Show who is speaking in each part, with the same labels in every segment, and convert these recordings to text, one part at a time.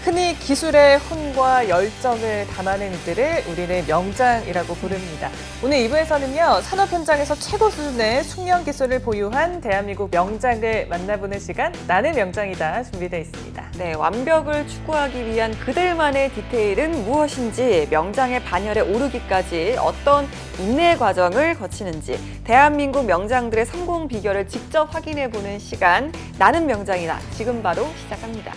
Speaker 1: 흔히 기술의 혼과 열정을 담아낸 이들을 우리는 명장이라고 부릅니다. 오늘 2부에서는요, 산업 현장에서 최고 수준의 숙련 기술을 보유한 대한민국 명장을 만나보는 시간, 나는 명장이다 준비되어 있습니다.
Speaker 2: 네, 완벽을 추구하기 위한 그들만의 디테일은 무엇인지, 명장의 반열에 오르기까지 어떤 인내 과정을 거치는지, 대한민국 명장들의 성공 비결을 직접 확인해보는 시간, 나는 명장이다. 지금 바로 시작합니다.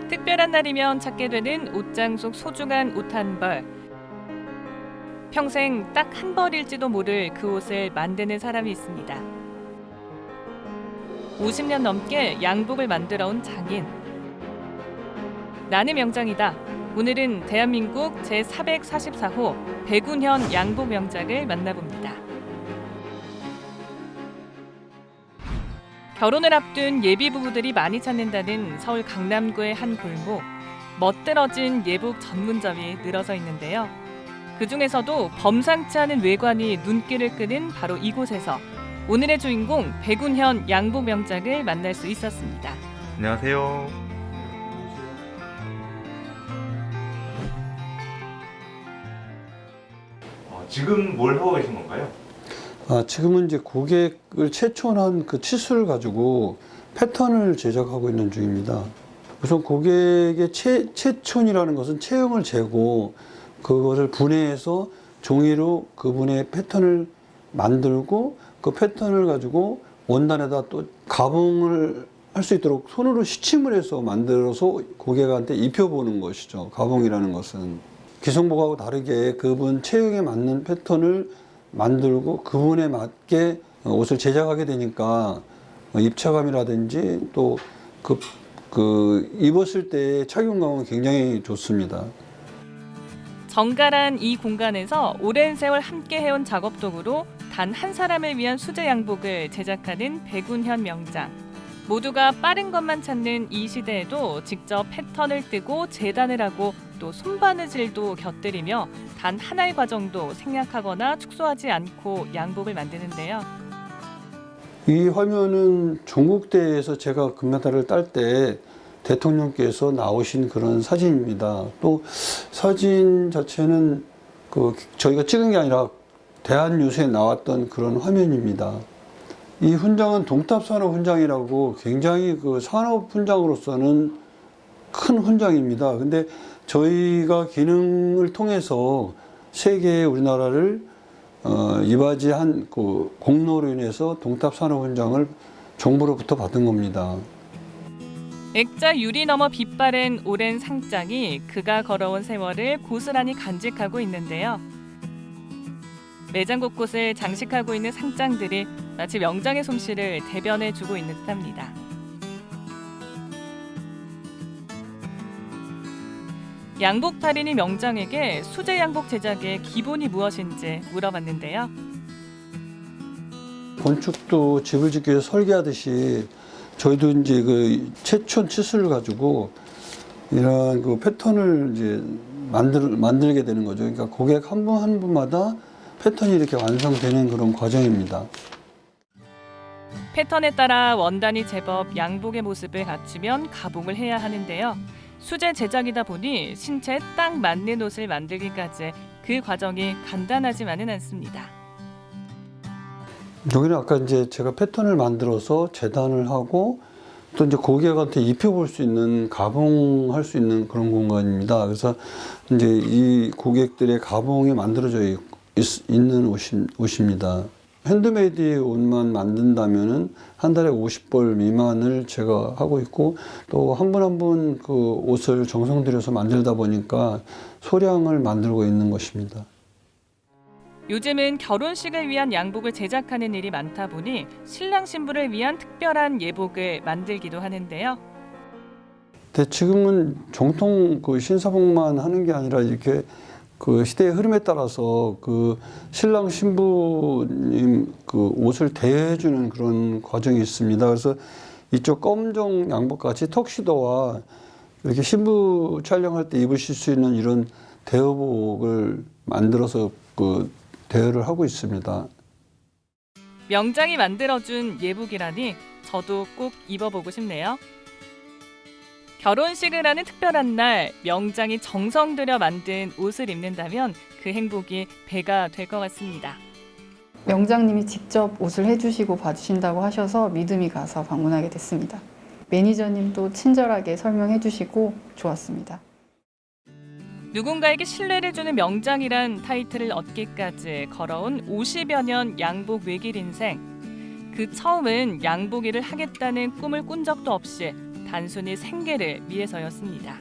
Speaker 1: 특별한 날이면 찾게 되는 옷장 속 소중한 옷 한 벌. 평생 딱 한 벌일지도 모를 그 옷을 만드는 사람이 있습니다. 50년 넘게 양복을 만들어온 장인. 나는 명장이다. 오늘은 대한민국 제444호 백운현 양복 명장을 만나봅니다. 결혼을 앞둔 예비 부부들이 많이 찾는다는 서울 강남구의 한 골목. 멋들어진 예복 전문점이 늘어서 있는데요. 그중에서도 범상치 않은 외관이 눈길을 끄는 바로 이곳에서 오늘의 주인공 백운현 양복 명장을 만날 수 있었습니다.
Speaker 3: 안녕하세요. 지금 뭘 하고 계신 건가요?
Speaker 4: 지금은 이제 고객을 최초한 그 치수를 가지고 패턴을 제작하고 있는 중입니다. 우선 고객의 채촌이라는 것은 체형을 재고 그것을 분해해서 종이로 그분의 패턴을 만들고 그 패턴을 가지고 원단에다 또 가봉을 할 수 있도록 손으로 시침을 해서 만들어서 고객한테 입혀보는 것이죠. 가봉이라는 것은. 기성복하고 다르게 그분 체형에 맞는 패턴을 만들고 그분에 맞게 옷을 제작하게 되니까 입체감이라든지 또 입었을 때 착용감은 굉장히 좋습니다.
Speaker 1: 정갈한 이 공간에서 오랜 세월 함께 해온 작업 도구로 단 한 사람을 위한 수제 양복을 제작하는 백운현 명장. 모두가 빠른 것만 찾는 이 시대에도 직접 패턴을 뜨고 재단을 하고 또 손바느질도 곁들이며 단 하나의 과정도 생략하거나 축소하지 않고 양복을 만드는데요.
Speaker 4: 이 화면은 종국대에서 제가 금메달을 딸 때 대통령께서 나오신 그런 사진입니다. 또 사진 자체는 저희가 찍은 게 아니라 대한뉴스에 나왔던 그런 화면입니다. 이 훈장은 동탑산업훈장이라고 굉장히 그 산업 훈장으로서는 큰 훈장입니다. 근데 저희가 기능을 통해서 세계에 우리나라를 이바지한 그 공로로 인해서 동탑산업훈장을 정부로부터 받은 겁니다.
Speaker 1: 액자 유리 너머 빛바랜 오랜 상장이 그가 걸어온 세월을 고스란히 간직하고 있는데요. 매장 곳곳을 장식하고 있는 상장들이 마치 명장의 솜씨를 대변해주고 있는 듯합니다. 양복 달인이 명장에게 수제 양복 제작의 기본이 무엇인지 물어봤는데요.
Speaker 4: 건축도 집을 짓기 위해서 설계하듯이 저희도 이제 그 채촌 치수를 가지고 이런 그 패턴을 이제 만들게 되는 거죠. 그러니까 고객 한 분 한 분마다 패턴이 이렇게 완성되는 그런 과정입니다.
Speaker 1: 패턴에 따라 원단이 제법 양복의 모습을 갖추면 가봉을 해야 하는데요. 수제 제작이다 보니 신체에 딱 맞는 옷을 만들기까지 그 과정이 간단하지만은 않습니다.
Speaker 4: 여기는 아까 이제 제가 패턴을 만들어서 재단을 하고 또 이제 고객한테 입혀볼 수 있는 가봉할 수 있는 그런 공간입니다. 그래서 이제 이 고객들의 가봉이 만들어져 있는 옷입니다. 핸드메이드 옷만 만든다면은 한 달에 50벌 미만을 제가 하고 있고 또 한 분 한 분 그 옷을 정성 들여서 만들다 보니까 소량을 만들고 있는 것입니다.
Speaker 1: 요즘은 결혼식을 위한 양복을 제작하는 일이 많다 보니 신랑 신부를 위한 특별한 예복을 만들기도 하는데요.
Speaker 4: 근데 지금은 정통 그 신사복만 하는 게 아니라 이렇게 그 시대의 흐름에 따라서 그 신랑 신부님 그 옷을 대여해주는 그런 과정이 있습니다. 그래서 이쪽 검정 양복 같이 턱시도와 이렇게 신부 촬영할 때 입으실 수 있는 이런 대여복을 만들어서 그 대여를 하고 있습니다.
Speaker 1: 명장이 만들어준 예복이라니 저도 꼭 입어보고 싶네요. 결혼식을 하는 특별한 날 명장이 정성 들여 만든 옷을 입는다면 그 행복이 배가 될 것 같습니다.
Speaker 5: 명장님이 직접 옷을 해주시고 봐주신다고 하셔서 믿음이 가서 방문하게 됐습니다. 매니저님도 친절하게 설명해 주시고 좋았습니다.
Speaker 1: 누군가에게 신뢰를 주는 명장이란 타이틀을 얻기까지 걸어온 50여 년 양복 외길 인생. 그 처음은 양복 일을 하겠다는 꿈을 꾼 적도 없이 단순히 생계를 위해서였습니다.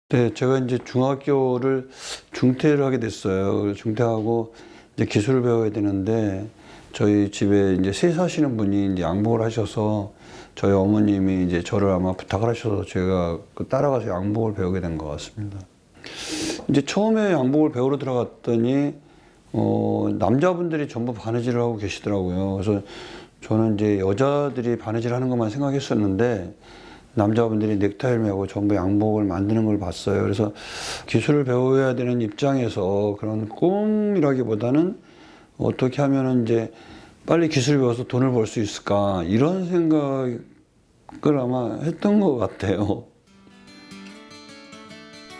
Speaker 4: 네, 제가 이제 중학교를 중퇴를 하게 됐어요. 중퇴하고 이제 기술을 배워야 되는데 저희 집에 이제 세 사시는 분이 이제 양복을 하셔서 저희 어머님이 이제 저를 아마 부탁을 하셔서 제가 따라가서 양복을 배우게 된 것 같습니다. 이제 처음에 양복을 배우러 들어갔더니 남자분들이 전부 바느질을 하고 계시더라고요. 그래서 저는 이제 여자들이 바느질 하는 것만 생각했었는데 남자분들이 넥타이를 메고 전부 양복을 만드는 걸 봤어요. 그래서 기술을 배워야 되는 입장에서 그런 꿈이라기보다는 어떻게 하면은 이제 빨리 기술을 배워서 돈을 벌 수 있을까 이런 생각을 아마 했던 것 같아요.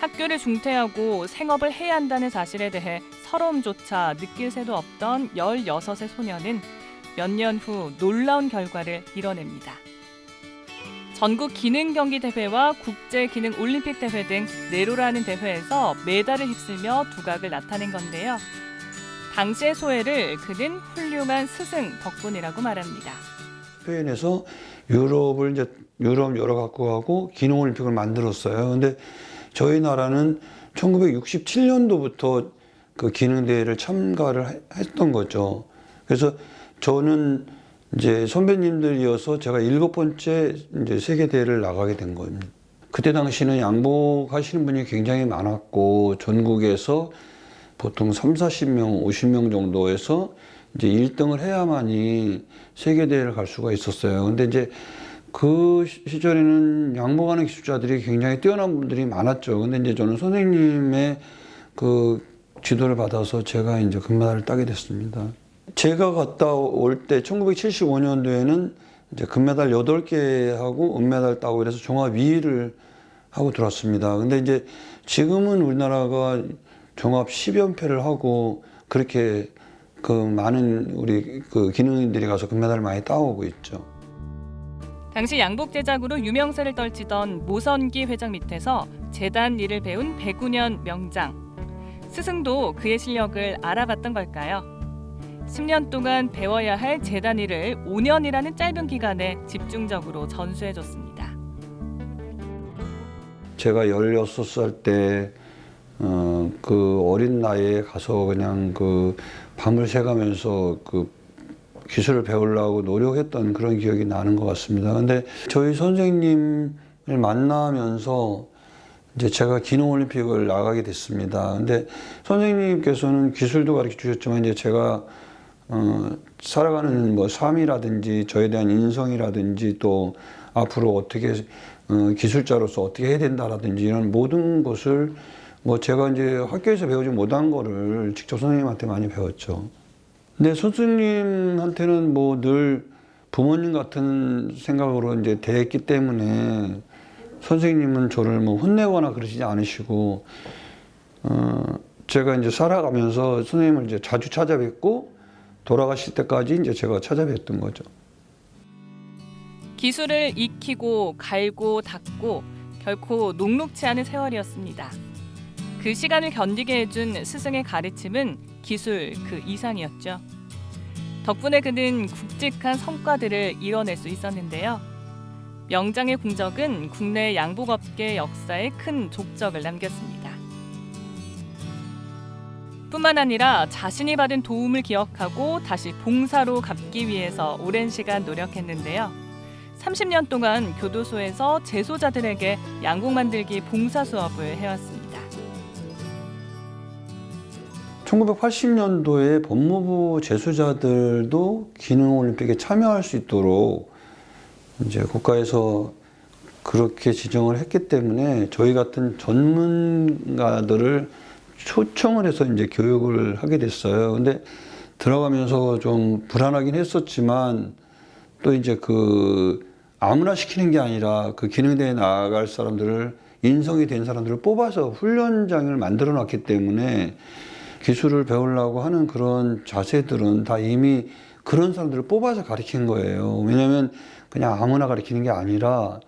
Speaker 1: 학교를 중퇴하고 생업을 해야 한다는 사실에 대해 서러움조차 느낄 새도 없던 16의 소녀는 몇 년 후 놀라운 결과를 이뤄냅니다. 전국 기능 경기 대회와 국제 기능 올림픽 대회 등 네로라는 대회에서 메달을 휩쓸며 두각을 나타낸 건데요. 당시의 소회를 그는 훌륭한 스승 덕분이라고 말합니다.
Speaker 4: 스페인에서 유럽 여러 각국하고 기능 올림픽을 만들었어요. 근데 저희 나라는 1967년도부터 그 기능 대회를 참가를 했던 거죠. 그래서 저는 이제 선배님들이어서 제가 7번째 이제 세계 대회를 나가게 된 겁니다. 그때 당시는 양복 하시는 분이 굉장히 많았고 전국에서 보통 30-40명, 50명 정도에서 이제 1등을 해야만이 세계 대회를 갈 수가 있었어요. 근데 이제 그 시절에는 양복하는 기술자들이 굉장히 뛰어난 분들이 많았죠. 근데 이제 저는 선생님의 그 지도를 받아서 제가 이제 금메달을 따게 됐습니다. 제가 갔다 올 때 1975년도에는 이제 금메달 8개 하고 은메달 따고 이래서 종합 2위를 하고 들어왔습니다. 근데 이제 지금은 우리나라가 종합 10연패를 하고 그렇게 그 많은 우리 그 기능인들이 가서 금메달을 많이 따오고 있죠.
Speaker 1: 당시 양복 제작으로 유명세를 떨치던 모선기 회장 밑에서 재단 일을 배운 백운현 명장. 스승도 그의 실력을 알아봤던 걸까요? 10년 동안 배워야 할 재단 일을 5년이라는 짧은 기간에 집중적으로 전수해줬습니다.
Speaker 4: 제가 16살 때 그 어린 나이에 가서 그냥 그 밤을 새가면서 그 기술을 배우려고 노력했던 그런 기억이 나는 것 같습니다. 근데 저희 선생님을 만나면서 이제 제가 기능올림픽을 나가게 됐습니다. 근데 선생님께서는 기술도 가르쳐 주셨지만 이제 제가 살아가는 뭐 삶이라든지 저에 대한 인성이라든지 또 앞으로 어떻게 기술자로서 어떻게 해야 된다라든지 이런 모든 것을 뭐 제가 이제 학교에서 배우지 못한 거를 직접 선생님한테 많이 배웠죠. 근데 선생님한테는 뭐 늘 부모님 같은 생각으로 이제 대했기 때문에 선생님은 저를 뭐 혼내거나 그러시지 않으시고 제가 이제 살아가면서 선생님을 이제 자주 찾아뵙고 돌아가실 때까지 이제 제가 찾아뵙던 거죠.
Speaker 1: 기술을 익히고 갈고 닦고 결코 녹록지 않은 세월이었습니다. 그 시간을 견디게 해준 스승의 가르침은 기술 그 이상이었죠. 덕분에 그는 굵직한 성과들을 이뤄낼 수 있었는데요. 명장의 공적은 국내 양복업계 역사에 큰 족적을 남겼습니다. 뿐만 아니라 자신이 받은 도움을 기억하고 다시 봉사로 갚기 위해서 오랜 시간 노력했는데요. 30년 동안 교도소에서 재소자들에게 양복 만들기 봉사 수업을 해왔습니다.
Speaker 4: 1980년도에 법무부 재소자들도 기능올림픽에 참여할 수 있도록 이제 국가에서 그렇게 지정을 했기 때문에 저희 같은 전문가들을 초청을 해서 이제 교육을 하게 됐어요. 근데 들어가면서 좀 불안하긴 했었지만 또 이제 아무나 시키는 게 아니라 그 기능대에 나아갈 사람들을 인성이 된 사람들을 뽑아서 훈련장을 만들어 놨기 때문에 기술을 배우려고 하는 그런 자세들은 다 이미 그런 사람들을 뽑아서 가르친 거예요. 왜냐하면 그냥 아무나 가르치는 게 아니라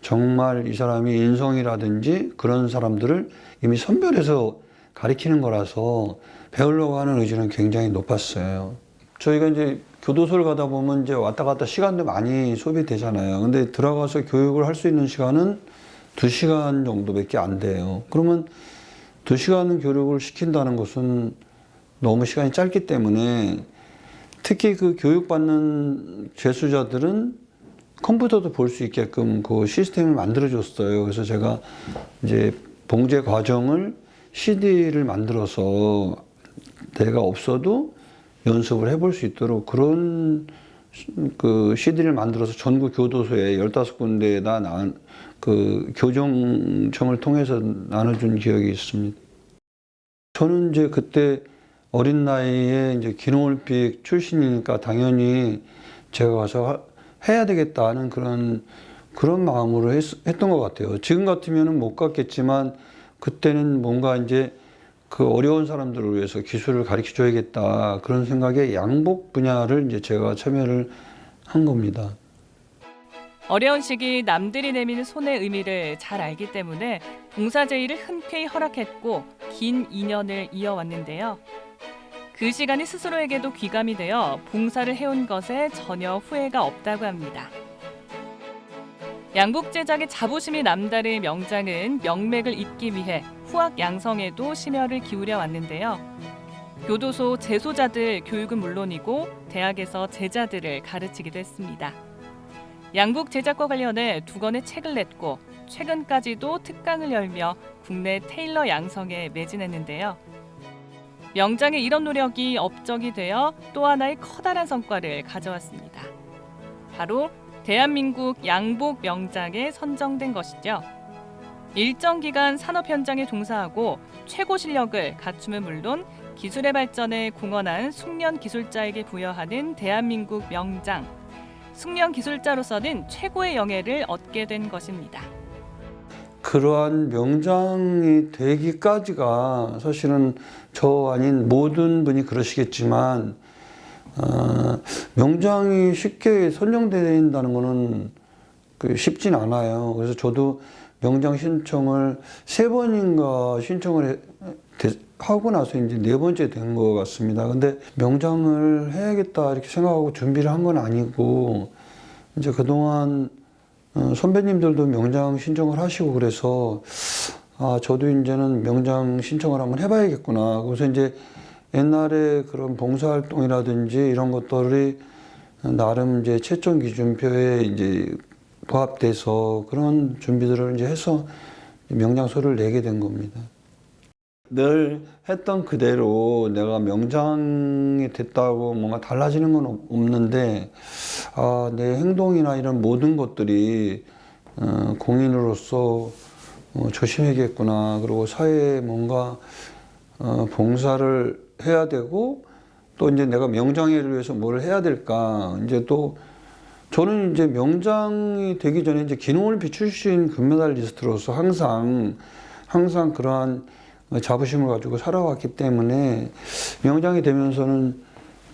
Speaker 4: 정말 이 사람이 인성이라든지 그런 사람들을 이미 선별해서 가르치는 거라서 배우려고 하는 의지는 굉장히 높았어요. 저희가 이제 교도소를 가다 보면 이제 왔다 갔다 시간도 많이 소비되잖아요. 근데 들어가서 교육을 할 수 있는 시간은 2시간 정도밖에 안 돼요. 그러면 2시간 교육을 시킨다는 것은 너무 시간이 짧기 때문에 특히 그 교육받는 재수자들은 컴퓨터도 볼 수 있게끔 그 시스템을 만들어줬어요. 그래서 제가 이제 봉제 과정을 CD를 만들어서 내가 없어도 연습을 해볼 수 있도록 그런 그 CD를 만들어서 전국 교도소에 15군데에다 그 교정청을 통해서 나눠준 기억이 있습니다. 저는 이제 그때 어린 나이에 이제 기능올림픽 출신이니까 당연히 제가 가서 해야 되겠다는 그런 마음으로 했던 것 같아요. 지금 같으면은 못 갔겠지만 그때는 뭔가 이제 그 어려운 사람들을 위해서 기술을 가르쳐 줘야겠다 그런 생각에 양복 분야를 이제 제가 참여를 한 겁니다.
Speaker 1: 어려운 시기 남들이 내미는 손의 의미를 잘 알기 때문에 봉사 제의를 흔쾌히 허락했고 긴 인연을 이어왔는데요. 그 시간이 스스로에게도 귀감이 되어 봉사를 해온 것에 전혀 후회가 없다고 합니다. 양복 제작에 자부심이 남다른 명장은 명맥을 잇기 위해 후학 양성에도 심혈을 기울여 왔는데요. 교도소 재소자들 교육은 물론이고 대학에서 제자들을 가르치기도 했습니다. 양복 제작과 관련해 2권의 책을 냈고 최근까지도 특강을 열며 국내 테일러 양성에 매진했는데요. 명장의 이런 노력이 업적이 되어 또 하나의 커다란 성과를 가져왔습니다. 바로 대한민국 양복 명장에 선정된 것이죠. 일정 기간 산업 현장에 종사하고 최고 실력을 갖추면 물론 기술의 발전에 공헌한 숙련 기술자에게 부여하는 대한민국 명장. 숙련 기술자로서는 최고의 영예를 얻게 된 것입니다.
Speaker 4: 그러한 명장이 되기까지가 사실은 저 아닌 모든 분이 그러시겠지만 명장이 쉽게 선정된다는 것은 쉽진 않아요. 그래서 저도 명장 신청을 3번인가 신청을 하고 나서 이제 4번째 된 것 같습니다. 근데 명장을 해야겠다 이렇게 생각하고 준비를 한 건 아니고 이제 그동안 선배님들도 명장 신청을 하시고 그래서 저도 이제는 명장 신청을 한번 해봐야겠구나. 그래서 이제 옛날에 그런 봉사활동이라든지 이런 것들이 나름 이제 채점 기준표에 이제 부합돼서 그런 준비들을 이제 해서 명장서를 내게 된 겁니다. 늘 했던 그대로 내가 명장이 됐다고 뭔가 달라지는 건 없는데 내 행동이나 이런 모든 것들이 공인으로서 조심해야겠구나. 그리고 사회에 뭔가 봉사를 해야 되고 또 이제 내가 명장회를 위해서 뭘 해야 될까. 이제 또 저는 이제 명장이 되기 전에 이제 기능올림픽 출신 금메달리스트로서 항상 그러한 자부심을 가지고 살아왔기 때문에 명장이 되면서는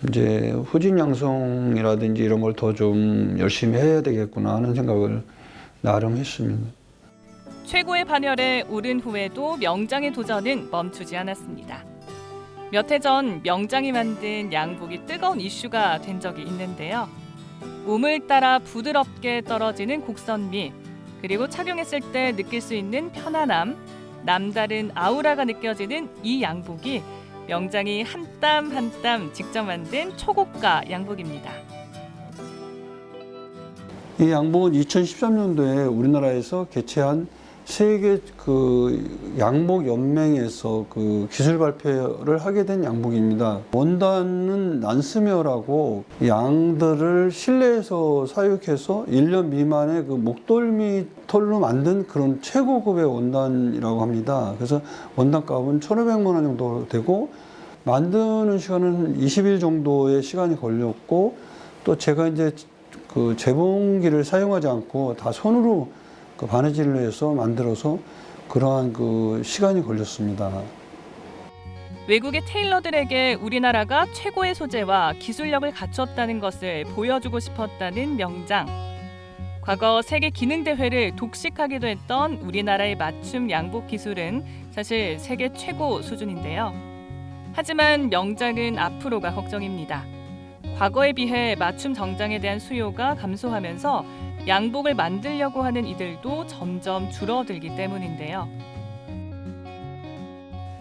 Speaker 4: 이제 후진 양성이라든지 이런 걸 더 좀 열심히 해야 되겠구나 하는 생각을 나름 했습니다.
Speaker 1: 최고의 반열에 오른 후에도 명장의 도전은 멈추지 않았습니다. 몇 해 전 명장이 만든 양복이 뜨거운 이슈가 된 적이 있는데요. 몸을 따라 부드럽게 떨어지는 곡선미, 그리고 착용했을 때 느낄 수 있는 편안함, 남다른 아우라가 느껴지는 이 양복이 명장이 한 땀 한 땀 직접 만든 초고가 양복입니다.
Speaker 4: 이 양복은 2013년도에 우리나라에서 개최한 세계 그 양복 연맹에서 그 기술 발표를 하게 된 양복입니다. 원단은 난스메어라고 양들을 실내에서 사육해서 1년 미만의 그 목덜미 털로 만든 그런 최고급의 원단이라고 합니다. 그래서 원단값은 1,500만 원 정도 되고 만드는 시간은 20일 정도의 시간이 걸렸고 또 제가 이제 그 재봉기를 사용하지 않고 다 손으로 그 바느질로 해서 만들어서 그러한 그 시간이 걸렸습니다.
Speaker 1: 외국의 테일러들에게 우리나라가 최고의 소재와 기술력을 갖췄다는 것을 보여주고 싶었다는 명장. 과거 세계 기능 대회를 독식하기도 했던 우리나라의 맞춤 양복 기술은 사실 세계 최고 수준인데요. 하지만 명장은 앞으로가 걱정입니다. 과거에 비해 맞춤 정장에 대한 수요가 감소하면서 양복을 만들려고 하는 이들도 점점 줄어들기 때문인데요.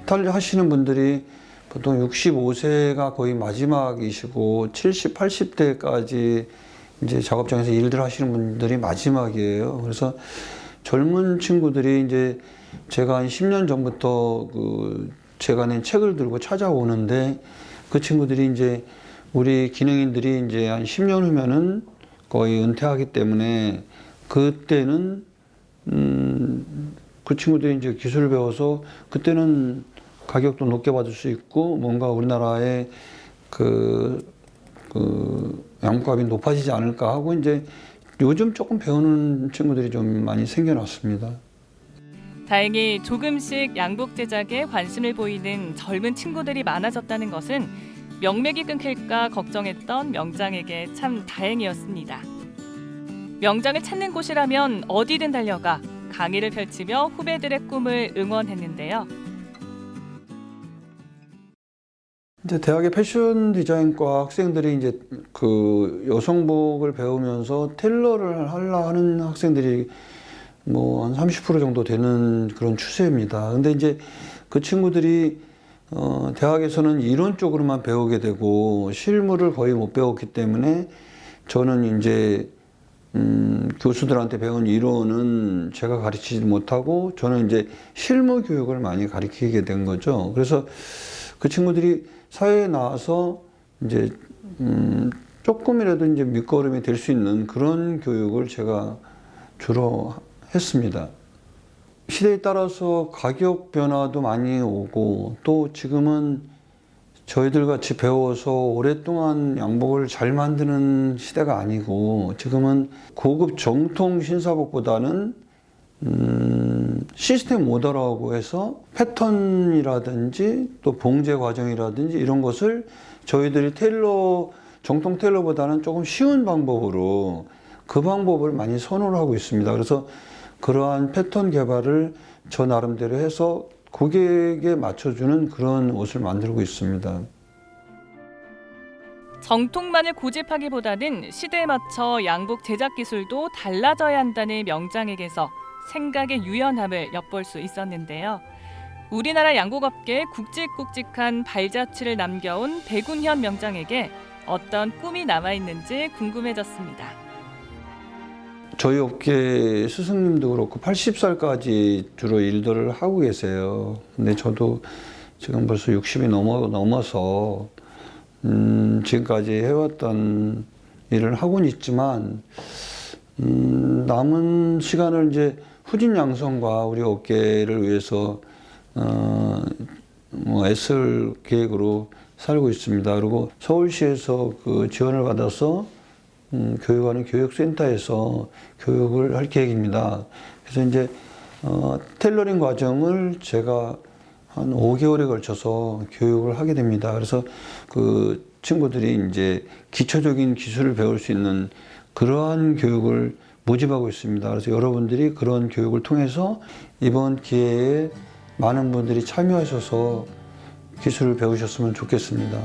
Speaker 4: 하시는 분들이 보통 65세가 거의 마지막이시고 70, 80대까지 이제 작업장에서 일들 하시는 분들이 마지막이에요. 그래서 젊은 친구들이 이제 제가 한 10년 전부터 그 제가 낸 책을 들고 찾아오는데 그 친구들이 이제 우리 기능인들이 이제 한 10년 후면은 거의 은퇴하기 때문에 그때는 그 친구들이 이제 기술을 배워서 그때는 가격도 높게 받을 수 있고 뭔가 우리나라의 그 양값이 높아지지 않을까 하고 이제 요즘 조금 배우는 친구들이 좀 많이 생겨났습니다.
Speaker 1: 다행히 조금씩 양복 제작에 관심을 보이는 젊은 친구들이 많아졌다는 것은 명맥이 끊길까 걱정했던 명장에게 참 다행이었습니다. 명장을 찾는 곳이라면 어디든 달려가 강의를 펼치며 후배들의 꿈을 응원했는데요.
Speaker 4: 이제 대학의 패션 디자인과 학생들이 이제 그 여성복을 배우면서 테일러를 하려 하는 학생들이 뭐 한 30% 정도 되는 그런 추세입니다. 근데 이제 그 친구들이 대학에서는 이론 쪽으로만 배우게 되고 실무를 거의 못 배웠기 때문에 저는 이제 교수들한테 배운 이론은 제가 가르치지 못하고 저는 이제 실무 교육을 많이 가르치게 된 거죠. 그래서 그 친구들이 사회에 나와서 이제 조금이라도 이제 밑거름이 될 수 있는 그런 교육을 제가 주로 했습니다. 시대에 따라서 가격 변화도 많이 오고 또 지금은 저희들 같이 배워서 오랫동안 양복을 잘 만드는 시대가 아니고 지금은 고급 정통 신사복보다는 시스템 오더라고 해서 패턴이라든지 또 봉제 과정이라든지 이런 것을 저희들이 정통 테일러보다는 조금 쉬운 방법으로 그 방법을 많이 선호를 하고 있습니다. 그래서 그러한 패턴 개발을 저 나름대로 해서 고객에 맞춰주는 그런 옷을 만들고 있습니다.
Speaker 1: 정통만을 고집하기보다는 시대에 맞춰 양복 제작 기술도 달라져야 한다는 명장에게서 생각의 유연함을 엿볼 수 있었는데요. 우리나라 양복업계에 굵직굵직한 발자취를 남겨온 백운현 명장에게 어떤 꿈이 남아있는지 궁금해졌습니다.
Speaker 4: 저희 업계 스승님도 그렇고 80살까지 주로 일들을 하고 계세요. 근데 저도 지금 벌써 60이 넘어서 지금까지 해왔던 일을 하고는 있지만 남은 시간을 이제 후진 양성과 우리 업계를 위해서 애쓸 계획으로 살고 있습니다. 그리고 서울시에서 그 지원을 받아서 교육하는 교육센터에서 교육을 할 계획입니다. 그래서 이제 테일러링 과정을 제가 한 5개월에 걸쳐서 교육을 하게 됩니다. 그래서 그 친구들이 이제 기초적인 기술을 배울 수 있는 그러한 교육을 모집하고 있습니다. 그래서 여러분들이 그런 교육을 통해서 이번 기회에 많은 분들이 참여하셔서 기술을 배우셨으면 좋겠습니다.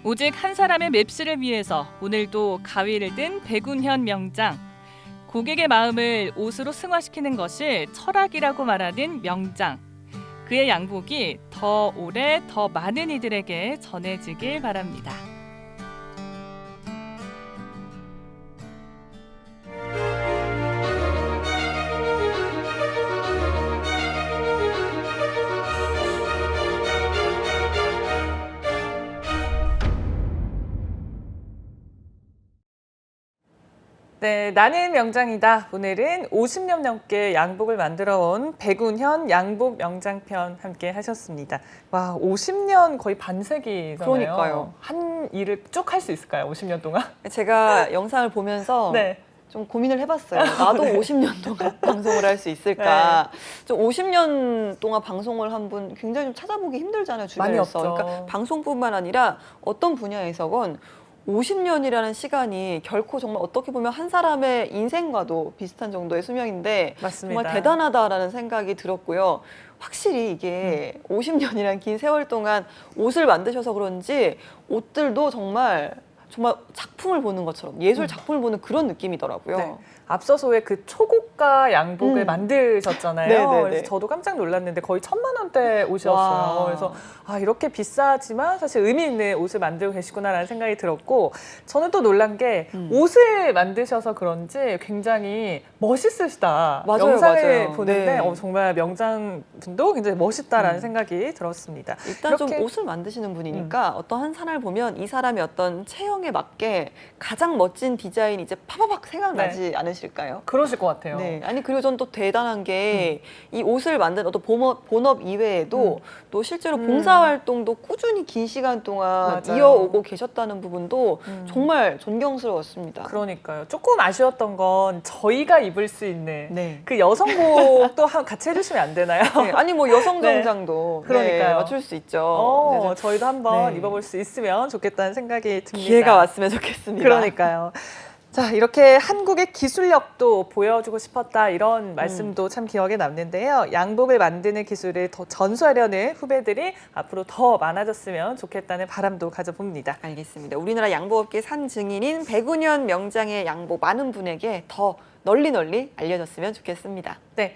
Speaker 1: 오직 한 사람의 맵시를 위해서 오늘도 가위를 든 백운현 명장. 고객의 마음을 옷으로 승화시키는 것이 철학이라고 말하는 명장. 그의 양복이 더 오래 더 많은 이들에게 전해지길 바랍니다. 네, 나는 명장이다. 오늘은 50년 넘게 양복을 만들어온 백운현 양복 명장편 함께 하셨습니다. 와, 50년 거의 반세기잖아요.
Speaker 2: 그러니까요.
Speaker 1: 한 일을 쭉 할 수 있을까요? 50년 동안?
Speaker 2: 제가 영상을 보면서
Speaker 1: 네.
Speaker 2: 좀 고민을 해봤어요. 나도 50년 동안 방송을 할 수 있을까. 좀 50년 동안 방송을 한 분 굉장히 좀 찾아보기 힘들잖아요,
Speaker 1: 많이
Speaker 2: 주변에서.
Speaker 1: 없죠.
Speaker 2: 그러니까 방송뿐만 아니라 어떤 분야에서건 50년이라는 시간이 결코 정말 어떻게 보면 한 사람의 인생과도 비슷한 정도의 수명인데
Speaker 1: 맞습니다.
Speaker 2: 정말 대단하다라는 생각이 들었고요. 확실히 이게 50년이란 긴 세월 동안 옷을 만드셔서 그런지 옷들도 정말 작품을 보는 것처럼 예술 작품을 보는 그런 느낌이더라고요.
Speaker 1: 네. 앞서서 왜 그 초고가 양복을 만드셨잖아요.
Speaker 2: 네네네.
Speaker 1: 그래서 저도 깜짝 놀랐는데 거의 1,000만 원대 옷이었어요.
Speaker 2: 와.
Speaker 1: 그래서 아, 이렇게 비싸지만 사실 의미 있는 옷을 만들고 계시구나라는 생각이 들었고, 저는 또 놀란 게 옷을 만드셔서 그런지 굉장히 멋있으시다.
Speaker 2: 맞아요,
Speaker 1: 영상을
Speaker 2: 맞아요.
Speaker 1: 보는데
Speaker 2: 네.
Speaker 1: 정말 명장분도 굉장히 멋있다라는 생각이 들었습니다.
Speaker 2: 일단 좀
Speaker 1: 이렇게-
Speaker 2: 옷을 만드시는 분이니까 어떤 한 사람을 보면 이 사람의 어떤 체형에 맞게 가장 멋진 디자인이 이제 파바박 생각나지 않으실까요?
Speaker 1: 그러실 것 같아요.
Speaker 2: 네. 아니 그리고 전 또 대단한 게 이 옷을 만든 어떤 본업 이외에도 또 실제로 봉사활동도 꾸준히 긴 시간 동안
Speaker 1: 맞아요.
Speaker 2: 이어오고 계셨다는 부분도 정말 존경스러웠습니다.
Speaker 1: 그러니까요. 조금 아쉬웠던 건 저희가 입을 수 있는
Speaker 2: 네.
Speaker 1: 그 여성복도 같이 해주시면 안 되나요?
Speaker 2: 네. 아니 뭐 여성
Speaker 1: 네.
Speaker 2: 정장도
Speaker 1: 그러니까요.
Speaker 2: 네, 맞출 수 있죠. 그래서
Speaker 1: 저희도 한번
Speaker 2: 네.
Speaker 1: 입어볼 수 있으면 좋겠다는 생각이 듭니다.
Speaker 2: 기회가 왔으면 좋겠습니다.
Speaker 1: 그러니까요. 자, 이렇게 한국의 기술력도 보여주고 싶었다, 이런 말씀도 참 기억에 남는데요. 양복을 만드는 기술을 더 전수하려는 후배들이 앞으로 더 많아졌으면 좋겠다는 바람도 가져봅니다.
Speaker 2: 알겠습니다. 우리나라 양복업계 산 증인인 백운현 명장의 양복 많은 분에게 더 널리 알려졌으면 좋겠습니다.
Speaker 1: 네,